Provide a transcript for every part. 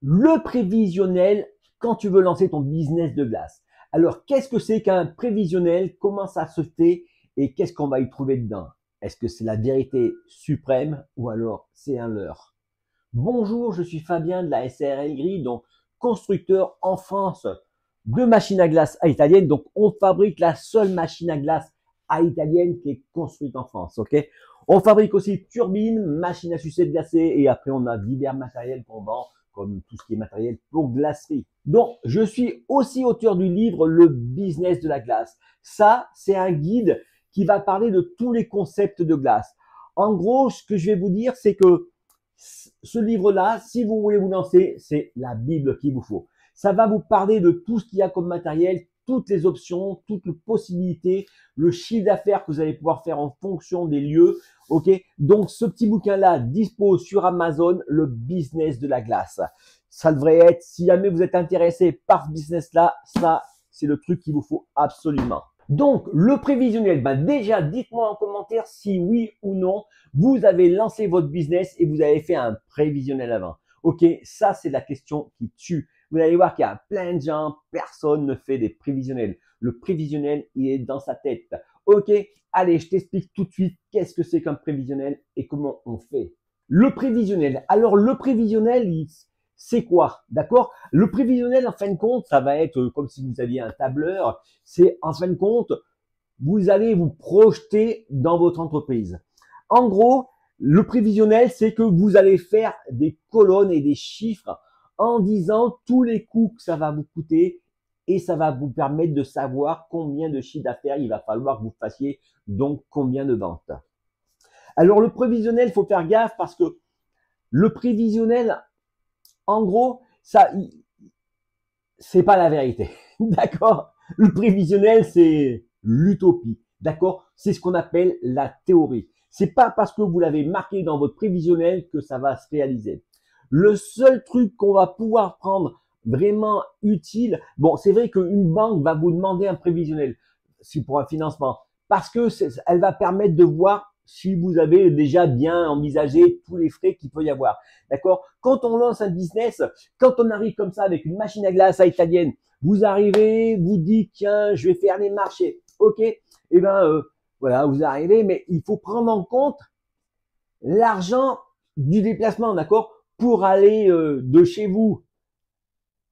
Le prévisionnel quand tu veux lancer ton business de glace. Alors, qu'est-ce que c'est qu'un prévisionnel? Comment ça se fait? Et qu'est-ce qu'on va y trouver dedans? Est-ce que c'est la vérité suprême ou alors c'est un leurre? Bonjour, je suis Fabien de la SARL Grille, donc constructeur en France de machines à glace à italienne. Donc, on fabrique la seule machine à glace à italienne qui est construite en France. Ok? On fabrique aussi turbines, machines à sucette glacée et après on a divers matériels qu'on vend comme tout ce qui est matériel pour glacerie. Donc, je suis aussi auteur du livre Le business de la glace. Ça, c'est un guide qui va parler de tous les concepts de glace. En gros, ce que je vais vous dire, c'est que ce livre-là, si vous voulez vous lancer, c'est la Bible qu'il vous faut. Ça va vous parler de tout ce qu'il y a comme matériel, toutes les options, toutes les possibilités, le chiffre d'affaires que vous allez pouvoir faire en fonction des lieux. Ok, donc ce petit bouquin-là dispose sur Amazon, le business de la glace. Ça devrait être, si jamais vous êtes intéressé par ce business-là, ça, c'est le truc qu'il vous faut absolument. Donc, le prévisionnel, déjà, dites-moi en commentaire si oui ou non, vous avez lancé votre business et vous avez fait un prévisionnel avant. Ok, ça, c'est la question qui tue. Vous allez voir qu'il y a plein de gens, personne ne fait des prévisionnels. Le prévisionnel, il est dans sa tête. Ok, allez, je t'explique tout de suite qu'est-ce que c'est qu'un prévisionnel et comment on fait. Le prévisionnel. Alors, le prévisionnel, c'est quoi? D'accord? Le prévisionnel, en fin de compte, ça va être comme si vous aviez un tableur. C'est, en fin de compte, vous allez vous projeter dans votre entreprise. En gros, le prévisionnel, c'est que vous allez faire des colonnes et des chiffres en disant tous les coûts que ça va vous coûter et ça va vous permettre de savoir combien de chiffre d'affaires il va falloir que vous fassiez, donc combien de ventes. Alors, le prévisionnel, il faut faire gaffe parce que le prévisionnel, en gros, ça, c'est pas la vérité. D'accord? Le prévisionnel, c'est l'utopie. D'accord? C'est ce qu'on appelle la théorie. C'est pas parce que vous l'avez marqué dans votre prévisionnel que ça va se réaliser. Le seul truc qu'on va pouvoir prendre vraiment utile, bon, c'est vrai qu'une banque va vous demander un prévisionnel, si pour un financement, parce que elle va permettre de voir si vous avez déjà bien envisagé tous les frais qu'il peut y avoir. D'accord? Quand on lance un business, quand on arrive comme ça avec une machine à glace à italienne, vous arrivez, vous dites, tiens, je vais faire les marchés. Ok? Eh ben, voilà, vous arrivez, mais il faut prendre en compte l'argent du déplacement, d'accord? Pour aller de chez vous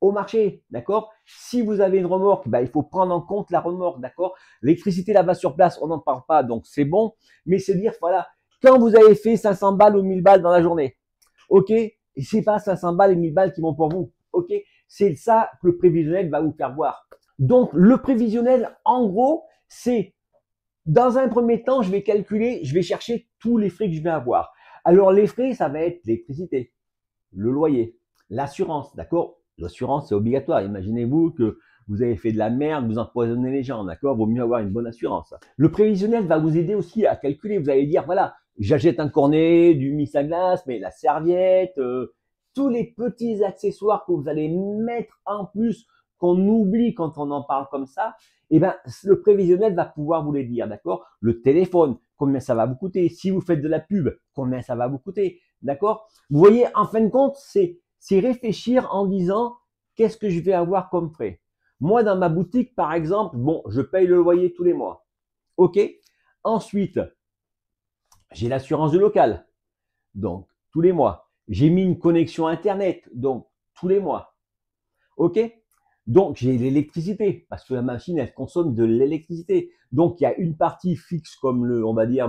au marché, d'accord? Si vous avez une remorque, il faut prendre en compte la remorque, d'accord? L'électricité là-bas sur place, on n'en parle pas, donc c'est bon. Mais c'est dire, voilà, quand vous avez fait 500 balles ou 1000 balles dans la journée, ok? Et c'est pas 500 balles et 1000 balles qui vont pour vous, ok? C'est ça que le prévisionnel va vous faire voir. Donc, le prévisionnel, en gros, c'est dans un premier temps, je vais calculer, je vais chercher tous les frais que je vais avoir. Alors, les frais, ça va être l'électricité, le loyer, l'assurance, d'accord? L'assurance, c'est obligatoire. Imaginez-vous que vous avez fait de la merde, vous empoisonnez les gens, d'accord? Vaut mieux avoir une bonne assurance. Le prévisionnel va vous aider aussi à calculer. Vous allez dire, voilà, j'achète un cornet, du mousse à glace, mais la serviette, tous les petits accessoires que vous allez mettre en plus, qu'on oublie quand on en parle comme ça, eh ben, le prévisionnel va pouvoir vous les dire, d'accord? Le téléphone, combien ça va vous coûter? Si vous faites de la pub, combien ça va vous coûter? D'accord? Vous voyez, en fin de compte, c'est réfléchir en disant qu'est-ce que je vais avoir comme frais. Moi, dans ma boutique, par exemple, bon, je paye le loyer tous les mois. OK? Ensuite, j'ai l'assurance du local. Donc, tous les mois. J'ai mis une connexion Internet. Donc, tous les mois. OK? Donc, j'ai l'électricité parce que la machine, elle consomme de l'électricité. Donc, il y a une partie fixe comme on va dire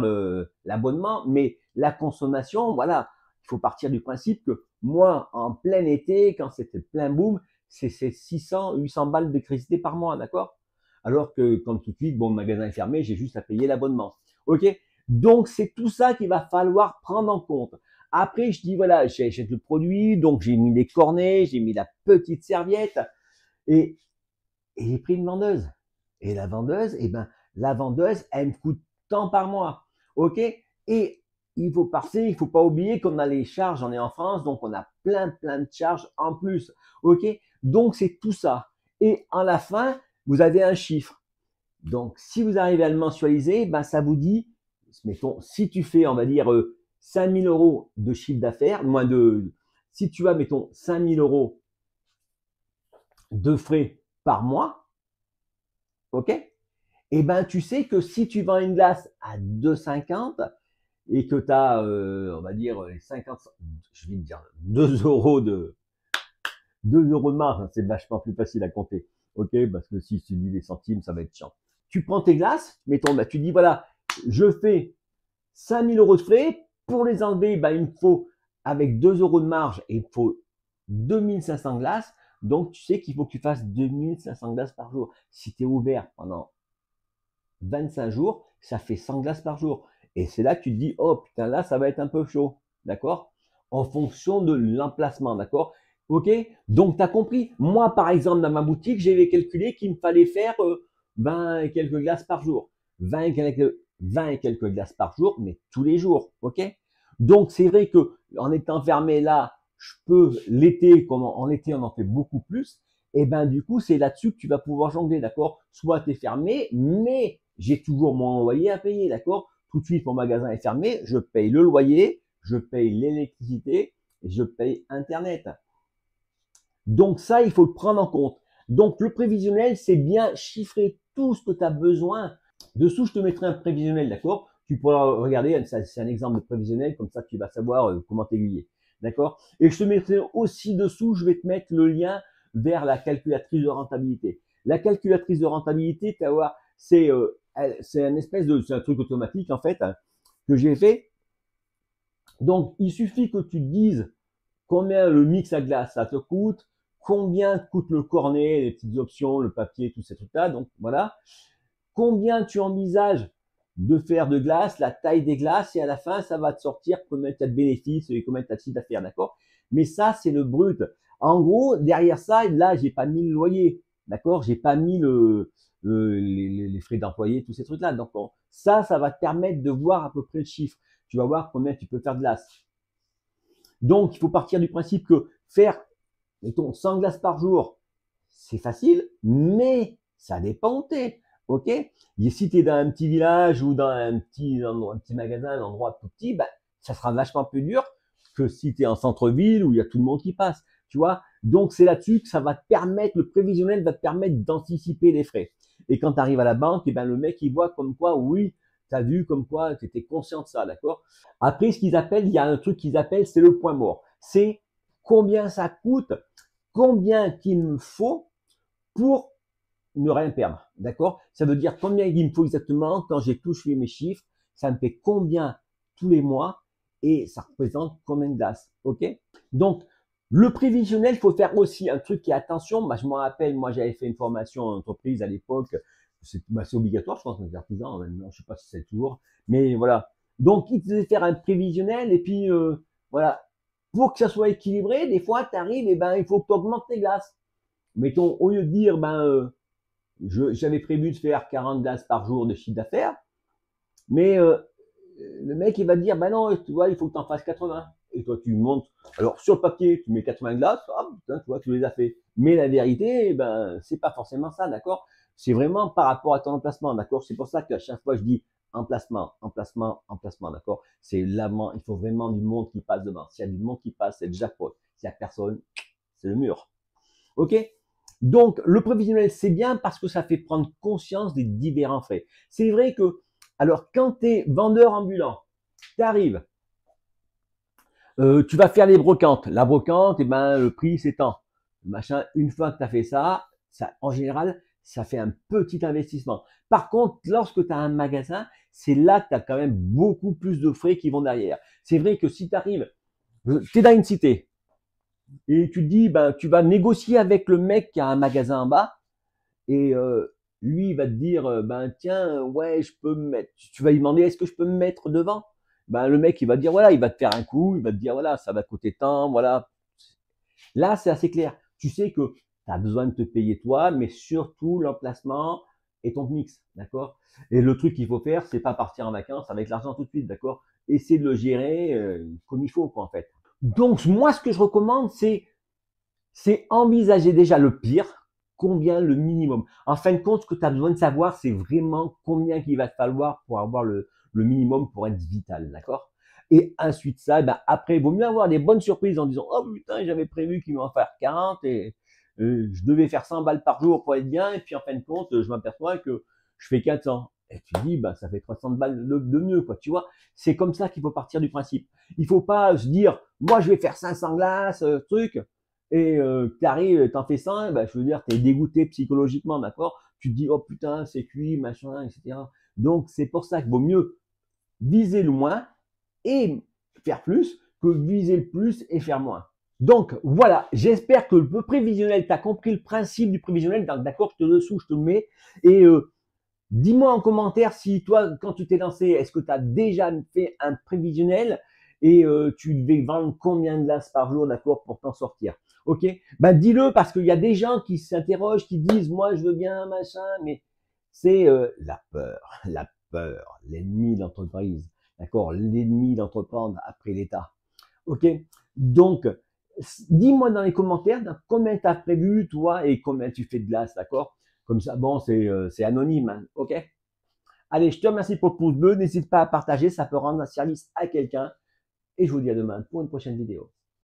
l'abonnement, mais la consommation, voilà, il faut partir du principe que moi, en plein été, quand c'était plein boom, c'est 600, 800 balles d'électricité par mois, d'accord? Alors que quand tout de suite, bon, le magasin est fermé, j'ai juste à payer l'abonnement. OK? Donc, c'est tout ça qu'il va falloir prendre en compte. Après, je dis, voilà, j'achète le produit, donc j'ai mis les cornets, j'ai mis la petite serviette et, j'ai pris une vendeuse. Et la vendeuse, la vendeuse, elle me coûte tant par mois. OK? Et il faut pas oublier qu'on a les charges, on est en France, donc on a plein de charges en plus. OK? Donc, c'est tout ça. Et en la fin, vous avez un chiffre. Donc, si vous arrivez à le mensualiser, ça vous dit, mettons, si tu fais, on va dire, 5 000 € de chiffre d'affaires, moins de si tu as, mettons, 5000 euros de frais par mois, ok? Eh ben, tu sais que si tu vends une glace à 2,50 et que tu as, on va dire, les 50, je vais te dire 2 euros de 2 euros de marge, hein, c'est vachement plus facile à compter, ok? Parce que si tu dis les centimes, ça va être chiant. Tu prends tes glaces, mettons, bah, tu dis voilà, je fais 5000 euros de frais. Pour les enlever, bah, il me faut, avec 2 euros de marge, il me faut 2500 glaces. Donc, tu sais qu'il faut que tu fasses 2500 glaces par jour. Si tu es ouvert pendant 25 jours, ça fait 100 glaces par jour. Et c'est là que tu te dis, oh putain, là, ça va être un peu chaud. D'accord? En fonction de l'emplacement. D'accord? Ok? Donc, tu as compris. Moi, par exemple, dans ma boutique, j'avais calculé qu'il me fallait faire 20 et quelques glaces par jour. 20 et quelques glaces par jour, mais tous les jours. Ok? Donc, c'est vrai que en étant fermé là, je peux l'été, comme en été, on en fait beaucoup plus. Et ben, du coup, c'est là-dessus que tu vas pouvoir jongler. D'accord? Soit tu es fermé, mais j'ai toujours mon loyer à payer. D'accord? Tout de suite, mon magasin est fermé. Je paye le loyer, je paye l'électricité et je paye Internet. Donc ça, il faut le prendre en compte. Donc le prévisionnel, c'est bien chiffrer tout ce que tu as besoin. Dessous, je te mettrai un prévisionnel, d'accord? Tu pourras regarder, c'est un exemple de prévisionnel, comme ça tu vas savoir comment t'aiguiller. D'accord? Et je te mettrai aussi dessous, je vais te mettre le lien vers la calculatrice de rentabilité. La calculatrice de rentabilité, tu vas voir, c'est un espèce de, c'est un truc automatique en fait, hein, que j'ai fait. Donc il suffit que tu te dises combien le mix à glace ça te coûte, combien coûte le cornet, les petites options, le papier, tous ces trucs-là. Donc voilà, combien tu envisages de faire de glace, la taille des glaces, et à la fin, ça va te sortir combien tu as de bénéfices et combien tu as de chiffre d'affaires, d'accord? Mais ça, c'est le brut. En gros, derrière ça, là, j'ai pas mis le loyer, d'accord? J'ai pas mis les frais d'employé, tous ces trucs-là. Donc bon, ça va te permettre de voir à peu près le chiffre. Tu vas voir combien tu peux faire de glace. Donc, il faut partir du principe que faire, mettons, 100 glaces par jour, c'est facile, mais ça dépend où t'es. Ok? Et si tu es dans un petit village ou dans un petit magasin, un endroit tout petit, ben, ça sera vachement plus dur que si tu es en centre-ville où il y a tout le monde qui passe. Tu vois? Donc, c'est là-dessus que ça va te permettre, le prévisionnel va te permettre d'anticiper les frais. Et quand tu arrives à la banque, et ben, le mec, il voit comme quoi, oui, tu as vu comme quoi tu étais conscient de ça, d'accord? Après, ce qu'ils appellent, il y a un truc qu'ils appellent, c'est le point mort. C'est combien ça coûte, combien qu'il me faut pour ne rien perdre. D'accord? Ça veut dire combien il me faut exactement quand j'ai touché mes chiffres. Ça me fait combien tous les mois et ça représente combien de glaces. OK? Donc, le prévisionnel, il faut faire aussi un truc qui est attention. Bah, je m'en rappelle, moi, j'avais fait une formation en entreprise à l'époque. C'est obligatoire, je pense, dans les artisans. Maintenant, je sais pas si c'est toujours. Mais voilà. Donc, il devait faire un prévisionnel et puis, voilà. Pour que ça soit équilibré, des fois, tu arrives et ben, il faut que tu augmentes tes glaces. Mettons, au lieu de dire, ben, j'avais prévu de faire 40 glaces par jour de chiffre d'affaires, mais le mec, il va te dire, ben non, tu vois, il faut que tu en fasses 80. Et toi, tu montes. Alors, sur le papier, tu mets 80 glaces, ah, putain, tu vois, tu les as fait. Mais la vérité, ben, c'est pas forcément ça, d'accord? C'est vraiment par rapport à ton emplacement, d'accord? C'est pour ça qu'à chaque fois, je dis emplacement, emplacement, emplacement, d'accord? C'est l'avant, il faut vraiment du monde qui passe devant. S'il y a du monde qui passe, c'est le jackpot. S'il y a personne, c'est le mur. OK? Donc, le prévisionnel, c'est bien parce que ça fait prendre conscience des différents frais. C'est vrai que, alors, quand tu es vendeur ambulant, tu arrives, tu vas faire les brocantes. La brocante, eh ben, le prix, c'est tant. Machin, une fois que tu as fait ça, en général, ça fait un petit investissement. Par contre, lorsque tu as un magasin, c'est là que tu as quand même beaucoup plus de frais qui vont derrière. C'est vrai que si tu arrives, tu es dans une cité, et tu te dis, ben, tu vas négocier avec le mec qui a un magasin en bas et lui, il va te dire, ben tiens, ouais, je peux me mettre. Tu vas lui demander, est-ce que je peux me mettre devant? Ben, le mec, il va te dire, voilà, il va te faire un coup, il va te dire, voilà, ça va te coûter tant, voilà. Là, c'est assez clair. Tu sais que tu as besoin de te payer toi, mais surtout l'emplacement et ton mix, d'accord? Et le truc qu'il faut faire, c'est pas partir en vacances avec l'argent tout de suite, d'accord? Essayer de le gérer comme il faut, quoi, en fait. Donc, moi, ce que je recommande, c'est envisager déjà le pire, combien le minimum. En fin de compte, ce que tu as besoin de savoir, c'est vraiment combien qu'il va te falloir pour avoir le minimum pour être vital, d'accord? Et ensuite ça, ben après, il vaut mieux avoir des bonnes surprises en disant, oh putain, j'avais prévu qu'il m'en faire 40 et je devais faire 100 balles par jour pour être bien. Et puis en fin de compte, je m'aperçois que je fais 400. Et tu dis, bah, ça fait 300 balles de mieux, quoi. Tu vois, c'est comme ça qu'il faut partir du principe. Il faut pas se dire, moi, je vais faire 500 glaces, truc, et tu arrives, t'en fais 100, bah, je veux dire, t'es dégoûté psychologiquement, d'accord? Tu te dis, oh putain, c'est cuit, machin, etc. Donc, c'est pour ça qu'il vaut mieux viser le moins et faire plus que viser le plus et faire moins. Donc, voilà, j'espère que le prévisionnel, tu as compris le principe du prévisionnel. D'accord, je te le dessous, je te le mets. Et dis-moi en commentaire si toi, quand tu t'es lancé, est-ce que tu as déjà fait un prévisionnel et tu devais vendre combien de glaces par jour, d'accord, pour t'en sortir. Ok? Ben dis-le parce qu'il y a des gens qui s'interrogent, qui disent, moi je veux bien machin, mais c'est la peur, l'ennemi de l'entreprise, d'accord, l'ennemi d'entreprendre après l'État. Ok? Donc, dis-moi dans les commentaires combien tu as prévu, toi, et combien tu fais de glace, d'accord? Comme ça, bon, c'est anonyme, hein, ok? Allez, je te remercie pour le pouce bleu. N'hésite pas à partager, ça peut rendre un service à quelqu'un. Et je vous dis à demain pour une prochaine vidéo.